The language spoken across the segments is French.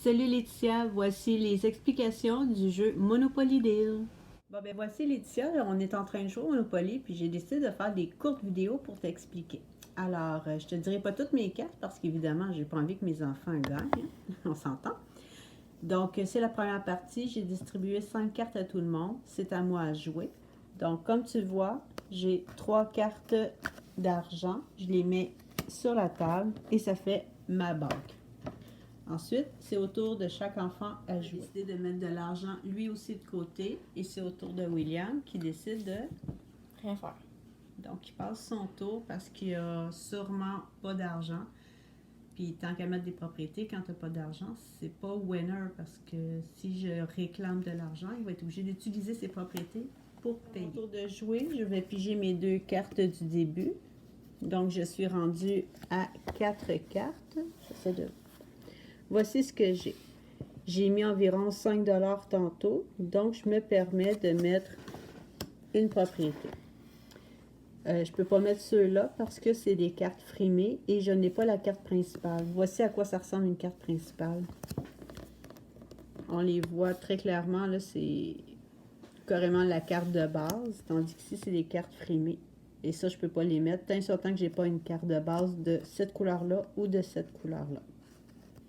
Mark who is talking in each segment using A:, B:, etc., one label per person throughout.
A: Salut Laetitia, voici les explications du jeu Monopoly Deal. Bon ben voici Laetitia, on est en train de jouer au Monopoly, puis j'ai décidé de faire des courtes vidéos pour t'expliquer. Alors, je te dirai pas toutes mes cartes parce qu'évidemment, j'ai pas envie que mes enfants gagnent, hein, on s'entend. Donc, c'est la première partie, j'ai distribué 5 cartes à tout le monde, c'est à moi à jouer. Donc, comme tu vois, j'ai 3 cartes d'argent, je les mets sur la table et ça fait ma banque. Ensuite, c'est au tour de chaque enfant à jouer. J'ai décidé de mettre de l'argent lui aussi de côté et c'est au tour de William qui décide de
B: rien faire.
A: Donc, il passe son tour parce qu'il a sûrement pas d'argent. Puis, tant qu'à mettre des propriétés, quand tu n'as pas d'argent, c'est pas winner parce que si je réclame de l'argent, il va être obligé d'utiliser ses propriétés pour payer. Au tour de jouer, je vais piger mes 2 cartes du début. Donc, je suis rendue à 4 cartes. J'essaie de... Voici ce que j'ai. J'ai mis environ 5 $ tantôt, donc je me permets de mettre une propriété. Je ne peux pas mettre ceux-là parce que c'est des cartes frimées et je n'ai pas la carte principale. Voici à quoi ça ressemble une carte principale. On les voit très clairement, là, c'est carrément la carte de base, tandis qu'ici, c'est des cartes frimées. Et ça, je ne peux pas les mettre, tant que je n'ai pas une carte de base de cette couleur-là ou de cette couleur-là.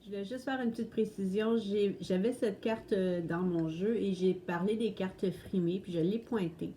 A: Je vais juste faire une petite précision. J'avais cette carte dans mon jeu et j'ai parlé des cartes frimées, puis je l'ai pointée.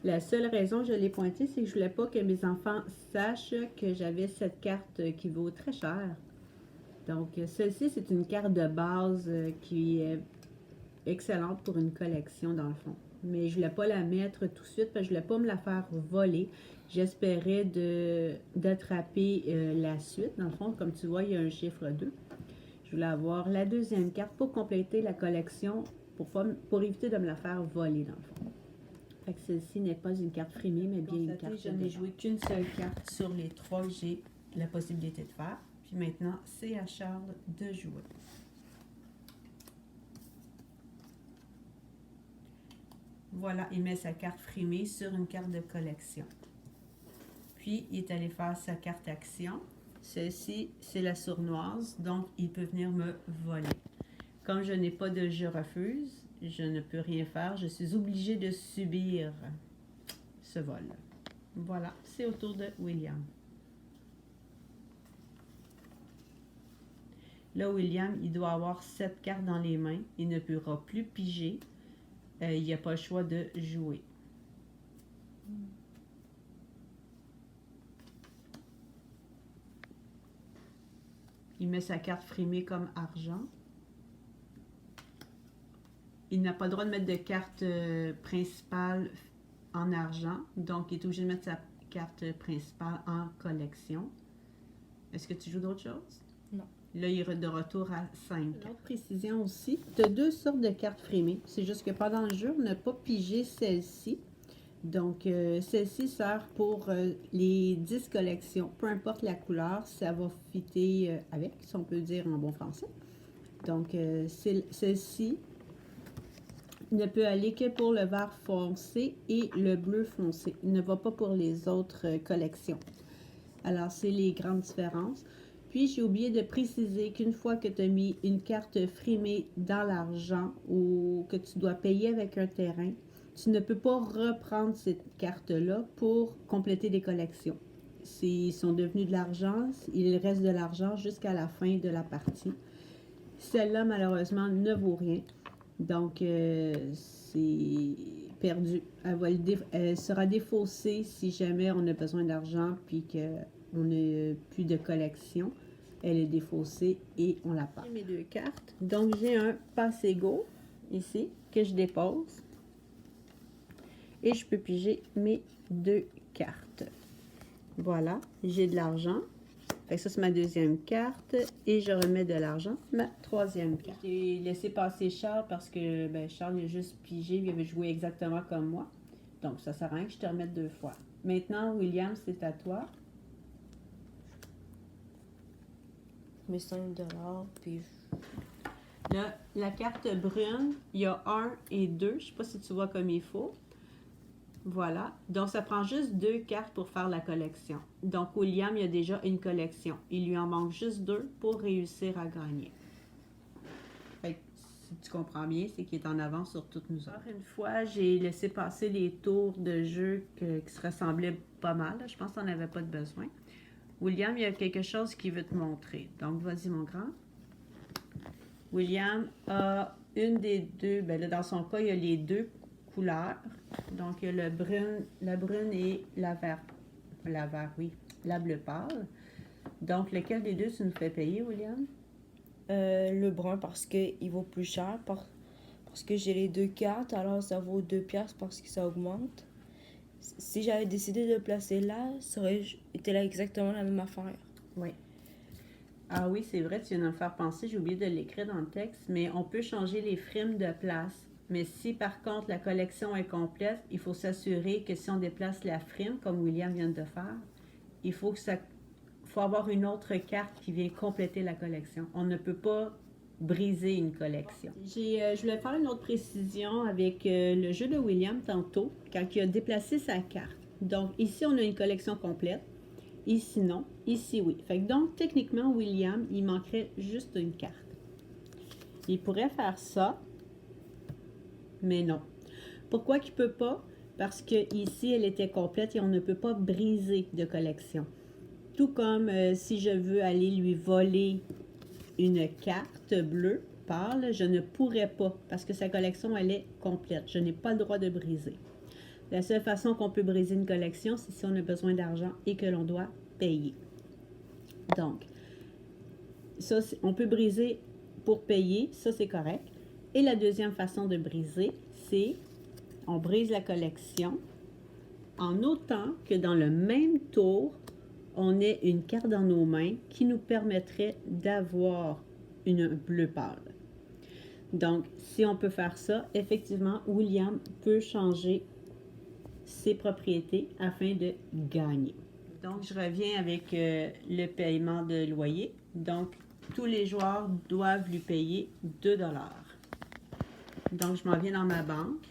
A: La seule raison que je l'ai pointée, c'est que je voulais pas que mes enfants sachent que j'avais cette carte qui vaut très cher. Donc, celle-ci, c'est une carte de base qui est excellente pour une collection, dans le fond. Mais je voulais pas la mettre tout de suite parce que je voulais pas me la faire voler. J'espérais d'attraper la suite. Dans le fond, comme tu vois, il y a un chiffre 2. Je voulais avoir la deuxième carte pour compléter la collection, pour éviter de me la faire voler, dans le fond. Fait que celle-ci n'est pas une carte frimée, mais bien une carte. Je n'ai joué qu'une seule carte sur les 3 que j'ai la possibilité de faire. Puis maintenant, c'est à Charles de jouer. Voilà, il met sa carte frimée sur une carte de collection. Puis, il est allé faire sa carte action. Celle-ci, c'est la sournoise, donc il peut venir me voler. Comme je n'ai pas de je refuse, je ne peux rien faire. Je suis obligée de subir ce vol. Voilà, c'est au tour de William. Là, William, il doit avoir 7 cartes dans les mains. Il ne pourra plus piger. Il n'y a pas le choix de jouer. Il met sa carte frimée comme argent. Il n'a pas le droit de mettre de carte principale en argent. Donc, il est obligé de mettre sa carte principale en collection. Est-ce que tu joues d'autres choses?
B: Non.
A: Là, il est de retour à 5. Une autre précision aussi, tu as 2 sortes de cartes frimées. C'est juste que pendant le jeu, on n'a pas pigé celle-ci. Donc, celle-ci sert pour les 10 collections. Peu importe la couleur, ça va fitter avec, si on peut dire en bon français. Donc, celle-ci ne peut aller que pour le vert foncé et le bleu foncé. Il ne va pas pour les autres collections. Alors, c'est les grandes différences. Puis, j'ai oublié de préciser qu'une fois que tu as mis une carte frimée dans l'argent ou que tu dois payer avec un terrain, tu ne peux pas reprendre cette carte-là pour compléter des collections. Ils sont devenus de l'argent, il reste de l'argent jusqu'à la fin de la partie. Celle-là, malheureusement, ne vaut rien. Donc, c'est perdu. Elle sera défaussée si jamais on a besoin d'argent puis qu'on n'a plus de collection. Elle est défaussée et on la passe. J'ai mes 2 cartes. Donc, j'ai un passe-égo ici que je dépose. Et je peux piger mes 2 cartes. Voilà, j'ai de l'argent. Fait que ça, c'est ma deuxième carte. Et je remets de l'argent, ma troisième carte. J'ai laissé passer Charles parce que Charles il a juste pigé. Il avait joué exactement comme moi. Donc, ça sert à rien que je te remette 2 fois. Maintenant, William, c'est à toi.
B: Mes 5 $, puis...
A: Là, la carte brune, il y a 1 et 2. Je ne sais pas si tu vois comme il faut. Voilà. Donc, ça prend juste 2 cartes pour faire la collection. Donc, William, il a déjà une collection. Il lui en manque juste 2 pour réussir à gagner. Fait que, si tu comprends bien, c'est qu'il est en avance sur toutes nous autres. Une fois, j'ai laissé passer les tours de jeu qui se ressemblaient pas mal. Je pense qu'on n'avait pas de besoin. William, il y a quelque chose qu'il veut te montrer. Donc, vas-y, mon grand. William a une des deux, ben là, dans son cas, il y a les deux couleurs. Donc, il y a la brune et la vert, oui, la bleu pâle. Donc, lequel des deux tu nous fais payer, William?
B: Le brun parce qu'il vaut plus cher. Parce que j'ai les deux cartes, alors ça vaut 2 piastres parce que ça augmente. Si j'avais décidé de le placer là, ça aurait été là exactement la même affaire.
A: Oui. Ah oui, c'est vrai, tu viens de me faire penser, j'ai oublié de l'écrire dans le texte, mais on peut changer les frimes de place. Mais si par contre la collection est complète, il faut s'assurer que si on déplace la frime, comme William vient de faire, il faut avoir une autre carte qui vient compléter la collection. On ne peut pas briser une collection. Je voulais faire une autre précision avec le jeu de William tantôt, quand il a déplacé sa carte. Donc ici, on a une collection complète. Ici, non. Ici, oui. Fait que donc, techniquement, William, il manquerait juste une carte. Il pourrait faire ça, mais non. Pourquoi qu'il ne peut pas? Parce que ici, elle était complète et on ne peut pas briser de collection. Tout comme si je veux aller lui voler une carte bleue pâle, je ne pourrais pas parce que sa collection, elle est complète. Je n'ai pas le droit de briser. La seule façon qu'on peut briser une collection, c'est si on a besoin d'argent et que l'on doit payer. Donc, ça, on peut briser pour payer, ça c'est correct. Et la deuxième façon de briser, c'est on brise la collection en autant que dans le même tour, on ait une carte dans nos mains qui nous permettrait d'avoir une bleue pâle. Donc, si on peut faire ça, effectivement, William peut changer ses propriétés afin de gagner. Donc, je reviens avec le paiement de loyer. Donc, tous les joueurs doivent lui payer 2 $. Donc, je m'en viens dans ma banque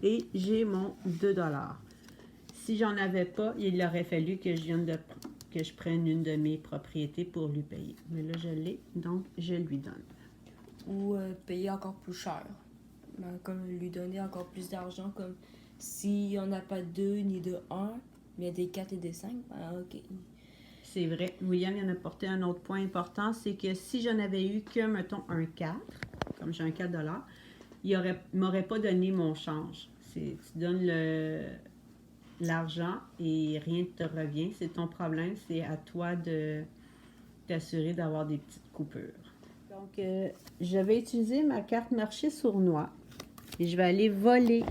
A: et j'ai mon 2 $. Si j'en avais pas, il aurait fallu que je prenne une de mes propriétés pour lui payer. Mais là, je l'ai, donc je lui donne.
B: Ou payer encore plus cher. Ben, comme lui donner encore plus d'argent, comme si on n'a pas de 2 ni de 1, mais il y a des 4 et des 5, ben ok.
A: C'est vrai. William il en a porté un autre point important, c'est que si je n'avais eu que, mettons, un 4, comme j'ai un 4 $, il ne m'aurait pas donné mon change. Tu donnes l'argent et rien ne te revient. C'est ton problème. C'est à toi de t'assurer d'avoir des petites coupures. Donc, je vais utiliser ma carte marché sournois et je vais aller voler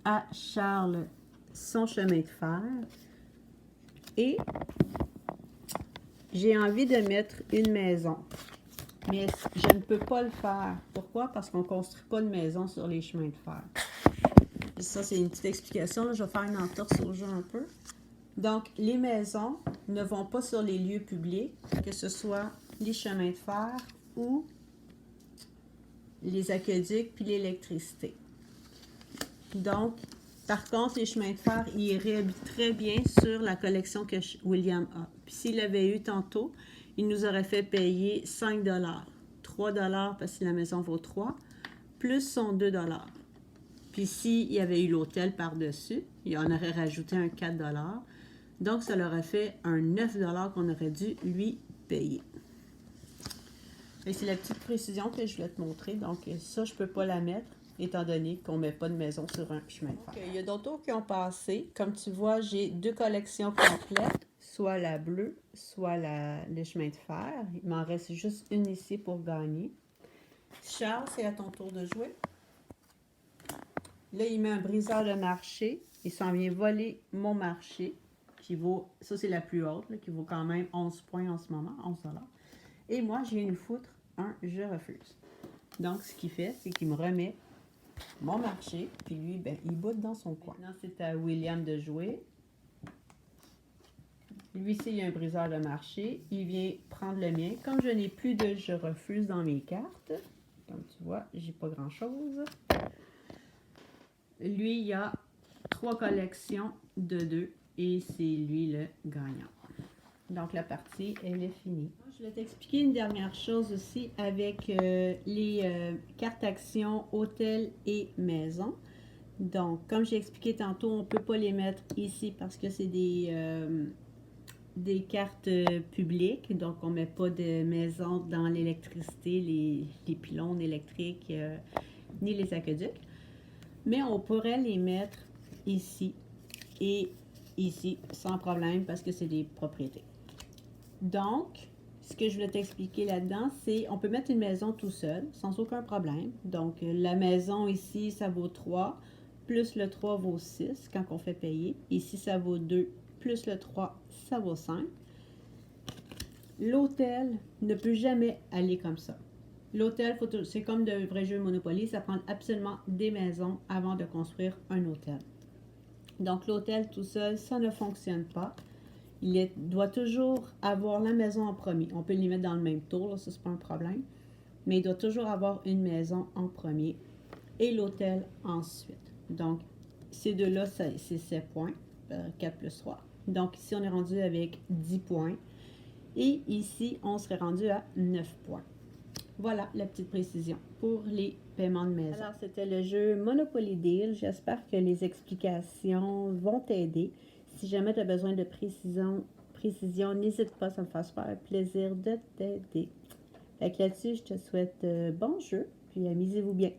A: à Charles son chemin de fer. Et j'ai envie de mettre une maison. Mais je ne peux pas le faire. Pourquoi? Parce qu'on ne construit pas de maison sur les chemins de fer. Ça, c'est une petite explication. Là, je vais faire une entorse au jeu un peu. Donc, les maisons ne vont pas sur les lieux publics, que ce soit les chemins de fer ou les aqueducs puis l'électricité. Donc, par contre, les chemins de fer, ils iraient très bien sur la collection que William a. Puis s'il l'avait eu tantôt, il nous aurait fait payer 5 $, 3 $ parce que la maison vaut 3, plus son 2 $. Puis s'il y avait eu l'hôtel par-dessus, il en aurait rajouté un 4 $. Donc, ça leur a fait un 9 $ qu'on aurait dû lui payer. Et c'est la petite précision que je voulais te montrer. Donc, ça, je ne peux pas la mettre, étant donné qu'on ne met pas de maison sur un chemin de fer. Il y a d'autres tours qui ont passé. Comme tu vois, j'ai 2 collections complètes, soit la bleue, soit le chemin de fer. Il m'en reste juste une ici pour gagner. Charles, c'est à ton tour de jouer. Là, il met un briseur de marché. Il s'en vient voler mon marché, qui vaut, ça c'est la plus haute, là, qui vaut quand même 11 points en ce moment, 11 $. Et moi, je viens lui foutre un « je refuse ». Donc, ce qu'il fait, c'est qu'il me remet mon marché, puis lui, ben, il boude dans son coin. Maintenant, c'est à William de jouer. Lui, il y a un briseur de marché. Il vient prendre le mien. Comme je n'ai plus de « je refuse » dans mes cartes, comme tu vois, j'ai pas grand-chose. Lui, il y a 3 collections de 2 et c'est lui le gagnant. Donc, la partie, elle est finie. Je vais t'expliquer une dernière chose aussi avec les cartes actions hôtel et maison. Donc, comme j'ai expliqué tantôt, on ne peut pas les mettre ici parce que c'est des cartes publiques. Donc, on ne met pas de maison dans l'électricité, les pylônes électriques, ni les aqueducs. Mais on pourrait les mettre ici et ici sans problème parce que c'est des propriétés. Donc, ce que je voulais t'expliquer là-dedans, c'est on peut mettre une maison tout seul sans aucun problème. Donc, la maison ici, ça vaut 3, plus le 3 vaut 6 quand on fait payer. Ici, ça vaut 2, plus le 3, ça vaut 5. L'hôtel ne peut jamais aller comme ça. L'hôtel, c'est comme de vrais jeux Monopoly, ça prend absolument des maisons avant de construire un hôtel. Donc, l'hôtel tout seul, ça ne fonctionne pas. Doit toujours avoir la maison en premier. On peut les mettre dans le même tour, là, ça c'est pas un problème. Mais il doit toujours avoir une maison en premier et l'hôtel ensuite. Donc, ces deux-là, c'est 7 points, 4 plus 3. Donc, ici, on est rendu avec 10 points. Et ici, on serait rendu à 9 points. Voilà la petite précision pour les paiements de maison. Alors, c'était le jeu Monopoly Deal. J'espère que les explications vont t'aider. Si jamais tu as besoin de précision, n'hésite pas, ça me fait super plaisir de t'aider. Fait que là-dessus, je te souhaite bon jeu, puis amusez-vous bien.